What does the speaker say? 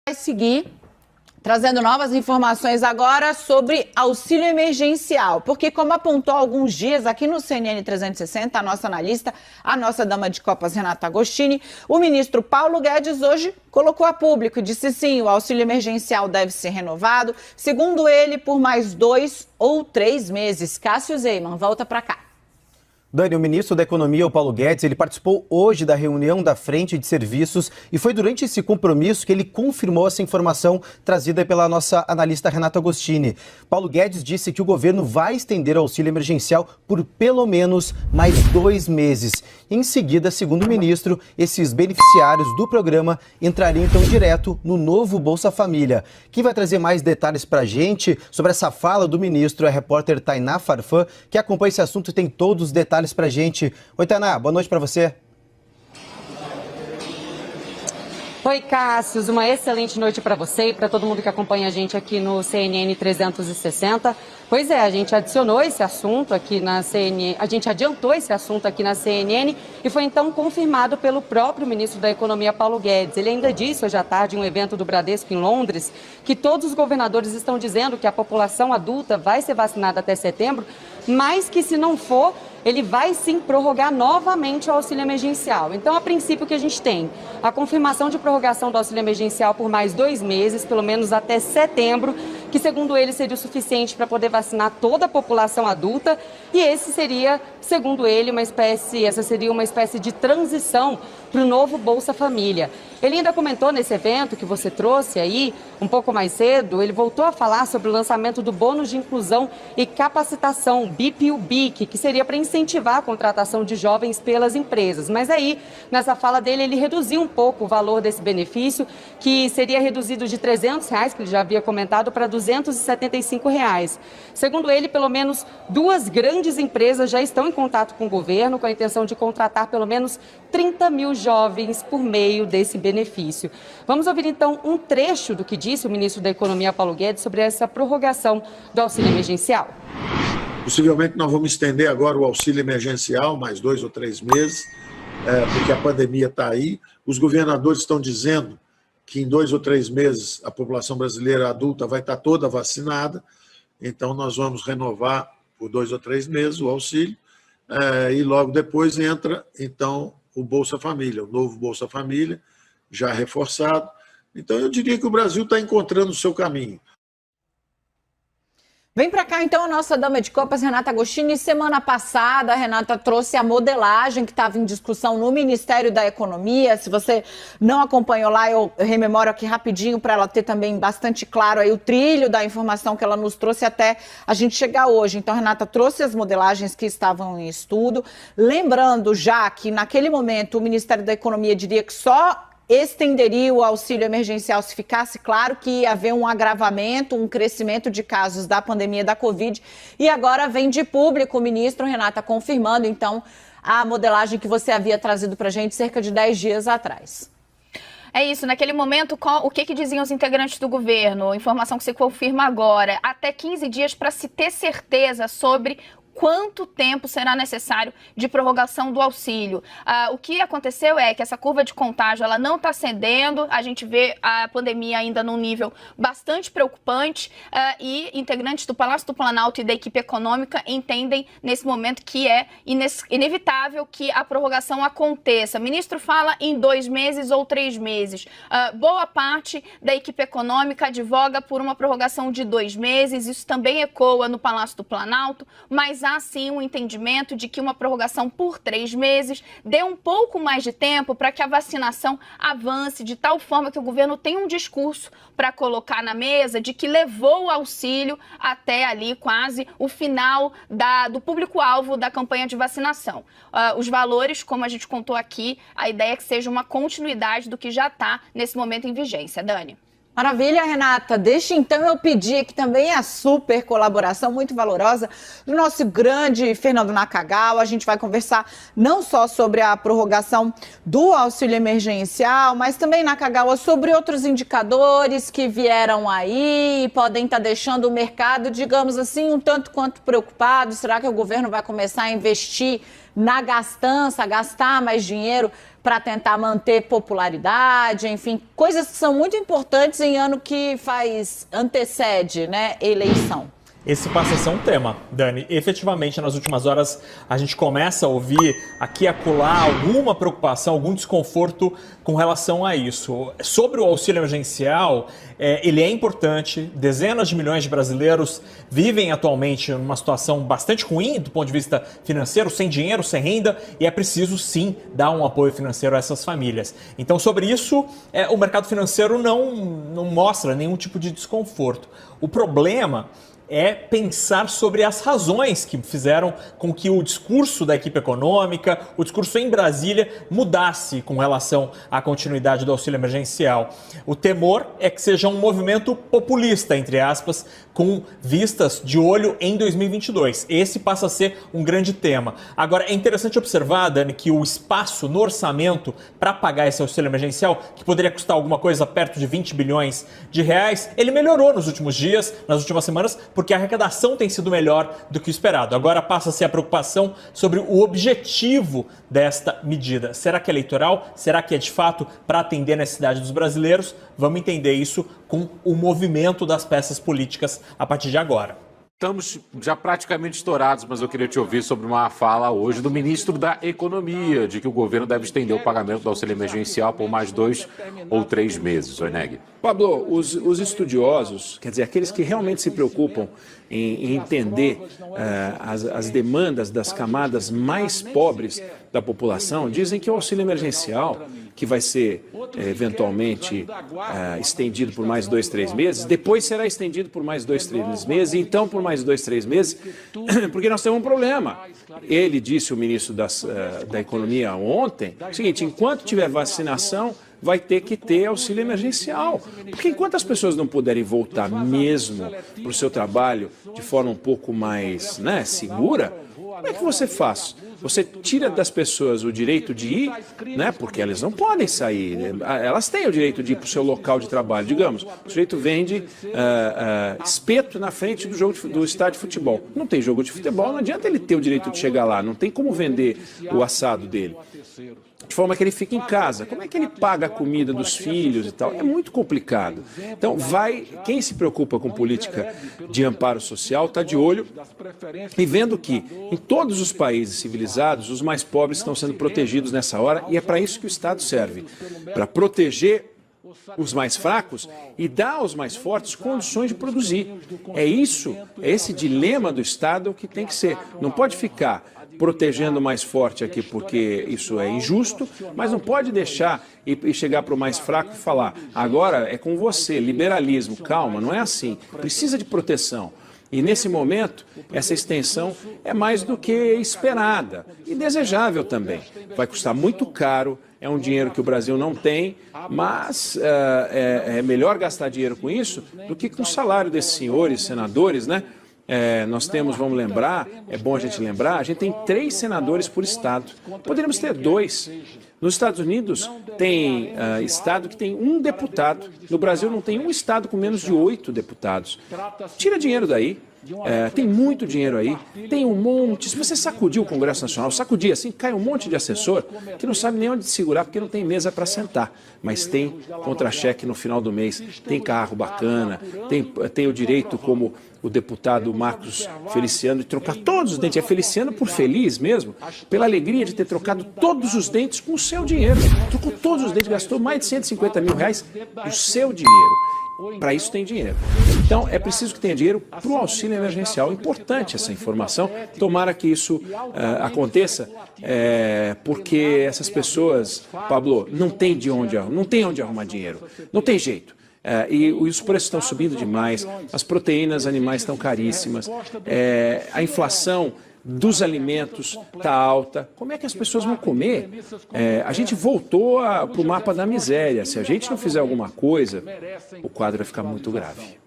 Vai seguir trazendo novas informações agora sobre auxílio emergencial, porque como apontou há alguns dias aqui no CNN 360, a nossa analista, a nossa dama de copas Renata Agostini, o ministro Paulo Guedes hoje colocou a público e disse sim, o auxílio emergencial deve ser renovado, segundo ele, por mais 2 ou 3 meses. Cássio Zeiman, volta para cá. Dani, o ministro da Economia, o Paulo Guedes, ele participou hoje da reunião da Frente de Serviços e foi durante esse compromisso que ele confirmou essa informação trazida pela nossa analista Renata Agostini. Paulo Guedes disse que o governo vai estender o auxílio emergencial por pelo menos mais 2 meses. Em seguida, segundo o ministro, esses beneficiários do programa entrariam então direto no novo Bolsa Família. Quem vai trazer mais detalhes para a gente sobre essa fala do ministro é a repórter Tainá Farfan, que acompanha esse assunto e tem todos os detalhes pra gente. Oi, Tainá, boa noite pra você. Oi, Cássio, uma excelente noite para você e para todo mundo que acompanha a gente aqui no CNN 360. Pois é, a gente adicionou esse assunto aqui na CNN, a gente adiantou esse assunto aqui na CNN e foi então confirmado pelo próprio ministro da Economia, Paulo Guedes. Ele ainda disse hoje à tarde em um evento do Bradesco em Londres que todos os governadores estão dizendo que a população adulta vai ser vacinada até setembro, mas que se não for, ele vai sim prorrogar novamente o auxílio emergencial. Então, a princípio, o que a gente tem? A confirmação de prorrogação do auxílio emergencial por mais 2 meses, pelo menos até setembro, que segundo ele seria o suficiente para poder vacinar toda a população adulta. E esse seria, segundo ele, essa seria uma espécie de transição para o novo Bolsa Família. Ele ainda comentou nesse evento que você trouxe aí, um pouco mais cedo, ele voltou a falar sobre o lançamento do bônus de inclusão e capacitação, BIP e o BIC, que seria para incentivar a contratação de jovens pelas empresas. Mas aí, nessa fala dele, ele reduziu um pouco o valor desse benefício, que seria reduzido de R$300, que ele já havia comentado, para R$275. Segundo ele, pelo menos 2 grandes empresas já estão em contato com o governo, com a intenção de contratar pelo menos 30 mil jovens por meio desse benefício. Vamos ouvir então um trecho do que disse o ministro da Economia, Paulo Guedes, sobre essa prorrogação do auxílio emergencial. Possivelmente nós vamos estender agora o auxílio emergencial, mais 2 ou 3 meses, porque a pandemia está aí. Os governadores estão dizendo que em 2 ou 3 meses a população brasileira adulta vai estar toda vacinada, então nós vamos renovar por 2 ou 3 meses o auxílio, e logo depois entra, então, o Bolsa Família, o novo Bolsa Família, já reforçado. Então, eu diria que o Brasil está encontrando o seu caminho. Vem para cá, então, a nossa dama de copas, Renata Agostini. Semana passada, a Renata trouxe a modelagem que estava em discussão no Ministério da Economia. Se você não acompanhou lá, eu rememoro aqui rapidinho para ela ter também bastante claro aí o trilho da informação que ela nos trouxe até a gente chegar hoje. Então, a Renata trouxe as modelagens que estavam em estudo. Lembrando já que, naquele momento, o Ministério da Economia diria que só estenderia o auxílio emergencial se ficasse claro que ia haver um agravamento, um crescimento de casos da pandemia da Covid. E agora vem de público o ministro, Renata, confirmando, então, a modelagem que você havia trazido para a gente cerca de 10 dias atrás. É isso, naquele momento, o que diziam os integrantes do governo? Informação que se confirma agora, até 15 dias para se ter certeza sobre quanto tempo será necessário de prorrogação do auxílio. O que aconteceu é que essa curva de contágio ela não está cedendo, a gente vê a pandemia ainda num nível bastante preocupante e integrantes do Palácio do Planalto e da equipe econômica entendem nesse momento que é inevitável que a prorrogação aconteça. O ministro fala em 2 meses ou 3 meses. Boa parte da equipe econômica advoga por uma prorrogação de 2 meses, isso também ecoa no Palácio do Planalto, mas há sim um entendimento de que uma prorrogação por 3 meses dê um pouco mais de tempo para que a vacinação avance de tal forma que o governo tenha um discurso para colocar na mesa de que levou o auxílio até ali quase o final do público-alvo da campanha de vacinação. Os valores, como a gente contou aqui, a ideia é que seja uma continuidade do que já está nesse momento em vigência. Dani. Maravilha, Renata. Deixa então eu pedir aqui também a super colaboração muito valorosa do nosso grande Fernando Nakagawa. A gente vai conversar não só sobre a prorrogação do auxílio emergencial, mas também, Nakagawa, sobre outros indicadores que vieram aí e podem estar deixando o mercado, digamos assim, um tanto quanto preocupado. Será que o governo vai começar a investir na gastança, gastar mais dinheiro para tentar manter popularidade, enfim, coisas que são muito importantes em ano que antecede, né, eleição. Esse passa a ser um tema, Dani. Efetivamente, nas últimas horas, a gente começa a ouvir aqui e acolá alguma preocupação, algum desconforto com relação a isso. Sobre o auxílio emergencial, ele é importante. Dezenas de milhões de brasileiros vivem atualmente numa situação bastante ruim do ponto de vista financeiro, sem dinheiro, sem renda, e é preciso, sim, dar um apoio financeiro a essas famílias. Então, sobre isso, o mercado financeiro não mostra nenhum tipo de desconforto. O problema é pensar sobre as razões que fizeram com que o discurso da equipe econômica, o discurso em Brasília, mudasse com relação à continuidade do auxílio emergencial. O temor é que seja um movimento populista, entre aspas, com vistas de olho em 2022. Esse passa a ser um grande tema. Agora, é interessante observar, Dani, que o espaço no orçamento para pagar esse auxílio emergencial, que poderia custar alguma coisa perto de 20 bilhões de reais, ele melhorou nos últimos dias, nas últimas semanas, porque a arrecadação tem sido melhor do que o esperado. Agora passa a ser a preocupação sobre o objetivo desta medida. Será que é eleitoral? Será que é de fato para atender a necessidade dos brasileiros? Vamos entender isso com o movimento das peças políticas a partir de agora. Estamos já praticamente estourados, mas eu queria te ouvir sobre uma fala hoje do ministro da Economia, de que o governo deve estender o pagamento do auxílio emergencial por mais 2 ou 3 meses. Oeneg. Pablo, os estudiosos, quer dizer, aqueles que realmente se preocupam em entender as demandas das camadas mais pobres da população, dizem que o auxílio emergencial, que vai ser eventualmente estendido por mais 2, 3 meses, depois será estendido por mais 2, 3 meses, e então por mais 2, 3 meses, porque nós temos um problema. Ele disse, o ministro da Economia ontem, o seguinte: enquanto tiver vacinação, vai ter que ter auxílio emergencial. Porque enquanto as pessoas não puderem voltar mesmo para o seu trabalho de forma um pouco mais segura, como é que você faz? Você tira das pessoas o direito de ir, porque elas não podem sair. Elas têm o direito de ir para o seu local de trabalho. Digamos, o sujeito vende espeto na frente do estádio de futebol. Não tem jogo de futebol, não adianta ele ter o direito de chegar lá. Não tem como vender o assado dele. De forma que ele fica em casa. Como é que ele paga a comida dos filhos e tal? É muito complicado. Então, quem se preocupa com política de amparo social está de olho e vendo que em todos os países civilizados, os mais pobres estão sendo protegidos nessa hora, e é para isso que o Estado serve, para proteger os mais fracos e dar aos mais fortes condições de produzir. É esse dilema do Estado que tem que ser. Não pode ficar protegendo o mais forte aqui porque isso é injusto, mas não pode deixar e chegar para o mais fraco e falar: agora é com você, liberalismo. Calma, não é assim. Precisa de proteção. E nesse momento, essa extensão é mais do que esperada e desejável também. Vai custar muito caro, é um dinheiro que o Brasil não tem, mas é melhor gastar dinheiro com isso do que com o salário desses senhores, senadores, né? Nós temos, vamos lembrar, é bom a gente lembrar, a gente tem 3 senadores por estado. Poderíamos ter 2. Nos Estados Unidos tem estado que tem 1 deputado. No Brasil não tem um estado com menos de 8 deputados. Tira dinheiro daí. Tem muito dinheiro aí, tem um monte. Se você sacudir o Congresso Nacional, sacudir assim, cai um monte de assessor que não sabe nem onde segurar porque não tem mesa para sentar. Mas tem contra-cheque no final do mês, tem carro bacana, tem o direito, como o deputado Marcos Feliciano, de trocar todos os dentes. É Feliciano por feliz mesmo, pela alegria de ter trocado todos os dentes com o seu dinheiro. Trocou todos os dentes, gastou mais de 150 mil reais do seu dinheiro. Para isso tem dinheiro. Então, é preciso que tenha dinheiro para o auxílio emergencial. Importante essa informação. Tomara que isso aconteça, porque essas pessoas, Pablo, não tem onde arrumar dinheiro. Não tem jeito. E os preços estão subindo demais, as proteínas animais estão caríssimas, a inflação dos alimentos está alta. Como é que as pessoas vão comer? A gente voltou para o mapa da miséria. Se a gente não fizer alguma coisa, o quadro vai ficar muito grave.